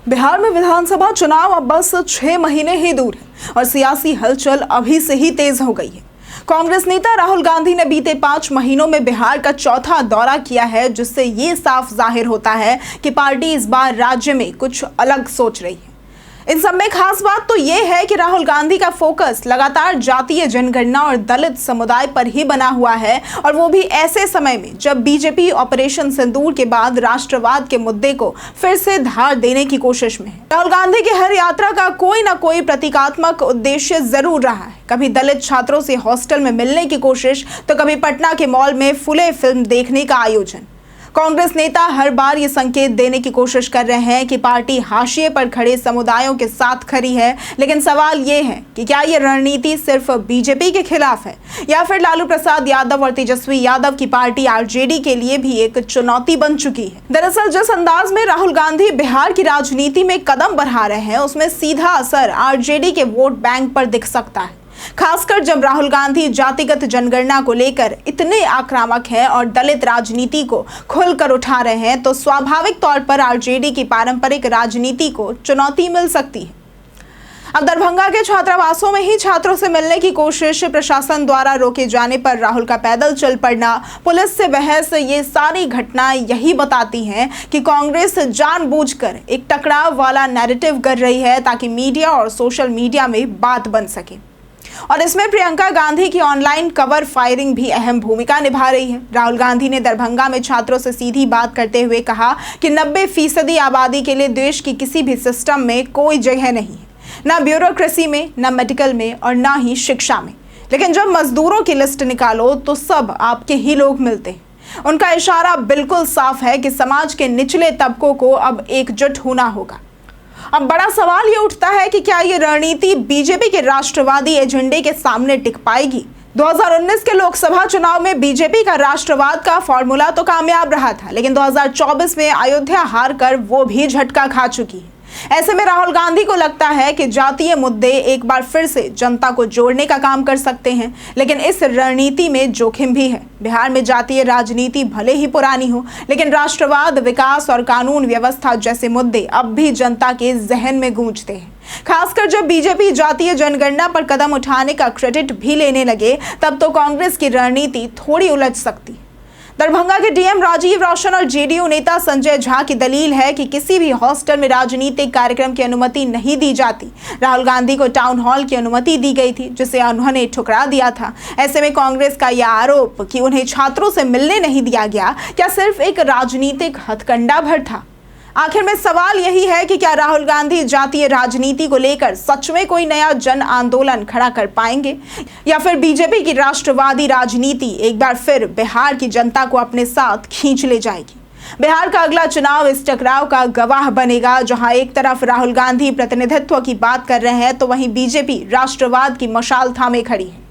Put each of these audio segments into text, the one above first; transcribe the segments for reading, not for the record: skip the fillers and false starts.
बिहार में विधानसभा चुनाव अब बस 6 महीने ही दूर है और सियासी हलचल अभी से ही तेज हो गई है। कांग्रेस नेता राहुल गांधी ने बीते 5 महीनों में बिहार का चौथा दौरा किया है, जिससे ये साफ जाहिर होता है कि पार्टी इस बार राज्य में कुछ अलग सोच रही है। इन सब में खास बात तो ये है कि राहुल गांधी का फोकस लगातार जातीय जनगणना और दलित समुदाय पर ही बना हुआ है, और वो भी ऐसे समय में जब बीजेपी ऑपरेशन सिंदूर के बाद राष्ट्रवाद के मुद्दे को फिर से धार देने की कोशिश में है। राहुल गांधी की हर यात्रा का कोई ना कोई प्रतीकात्मक उद्देश्य जरूर रहा है। कभी दलित छात्रों से हॉस्टल में मिलने की कोशिश, तो कभी पटना के मॉल में फुले फिल्म देखने का आयोजन। कांग्रेस नेता हर बार ये संकेत देने की कोशिश कर रहे हैं कि पार्टी हाशिए पर खड़े समुदायों के साथ खड़ी है, लेकिन सवाल ये है कि क्या ये रणनीति सिर्फ बीजेपी के खिलाफ है या फिर लालू प्रसाद यादव और तेजस्वी यादव की पार्टी आरजेडी के लिए भी एक चुनौती बन चुकी है। दरअसल जिस अंदाज में राहुल गांधी बिहार की राजनीति में कदम बढ़ा रहे हैं, उसमें सीधा असर आरजेडी के वोट बैंक पर दिख सकता है, खासकर जब राहुल गांधी जातिगत जनगणना को लेकर इतने आक्रामक हैं और दलित राजनीति को खुलकर उठा रहे हैं, तो स्वाभाविक तौर पर आरजेडी की पारंपरिक राजनीति को चुनौती मिल सकती है। अब दरभंगा के छात्रावासों में ही छात्रों से मिलने की कोशिश, प्रशासन द्वारा रोके जाने पर राहुल का पैदल चल पड़ना, पुलिस से बहस, ये सारी घटनाएं यही बताती हैं कि कांग्रेस जानबूझकर एक टकराव वाला नैरेटिव कर रही है ताकि मीडिया और सोशल मीडिया में बात बन सके। और इसमें प्रियंका गांधी की ऑनलाइन कवर फायरिंग भी अहम भूमिका निभा रही है। राहुल गांधी ने दरभंगा में छात्रों से सीधी बात करते हुए कहा कि 90% आबादी के लिए देश की किसी भी सिस्टम में कोई जगह नहीं है, ना ब्यूरोक्रेसी में, ना मेडिकल में और ना ही शिक्षा में। लेकिन जब मजदूरों की लिस्ट निकालो तो सब आपके ही लोग मिलते हैं। उनका इशारा बिल्कुल साफ है कि समाज के निचले तबकों को अब एकजुट होना होगा। अब बड़ा सवाल ये उठता है कि क्या ये रणनीति बीजेपी के राष्ट्रवादी एजेंडे के सामने टिक पाएगी। 2019 के लोकसभा चुनाव में बीजेपी का राष्ट्रवाद का फॉर्मूला तो कामयाब रहा था, लेकिन 2024 में अयोध्या हार कर वो भी झटका खा चुकी है। ऐसे में राहुल गांधी को लगता है कि जातीय मुद्दे एक बार फिर से जनता को जोड़ने का काम कर सकते हैं, लेकिन इस रणनीति में जोखिम भी है। बिहार में जातीय राजनीति भले ही पुरानी हो, लेकिन राष्ट्रवाद, विकास और कानून व्यवस्था जैसे मुद्दे अब भी जनता के जहन में गूंजते हैं। खासकर जब बीजेपी जातीय जनगणना पर कदम उठाने का क्रेडिट भी लेने लगे, तब तो कांग्रेस की रणनीति थोड़ी उलझ सकती है। दरभंगा के डीएम राजीव रोशन और जेडीयू नेता संजय झा की दलील है कि किसी भी हॉस्टल में राजनीतिक कार्यक्रम की अनुमति नहीं दी जाती। राहुल गांधी को टाउन हॉल की अनुमति दी गई थी, जिसे उन्होंने ठुकरा दिया था। ऐसे में कांग्रेस का यह आरोप कि उन्हें छात्रों से मिलने नहीं दिया गया, क्या सिर्फ एक राजनीतिक हथकंडा भर था? आखिर में सवाल यही है कि क्या राहुल गांधी जातीय राजनीति को लेकर सच में कोई नया जन आंदोलन खड़ा कर पाएंगे, या फिर बीजेपी की राष्ट्रवादी राजनीति एक बार फिर बिहार की जनता को अपने साथ खींच ले जाएगी। बिहार का अगला चुनाव इस टकराव का गवाह बनेगा, जहां एक तरफ राहुल गांधी प्रतिनिधित्व की बात कर रहे हैं, तो वहीं बीजेपी राष्ट्रवाद की मशाल थामे खड़ी है।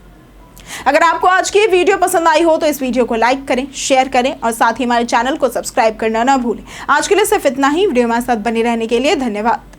अगर आपको आज की वीडियो पसंद आई हो तो इस वीडियो को लाइक करें, शेयर करें और साथ ही हमारे चैनल को सब्सक्राइब करना ना भूलें। आज के लिए सिर्फ इतना ही। वीडियो हमारे साथ बने रहने के लिए धन्यवाद।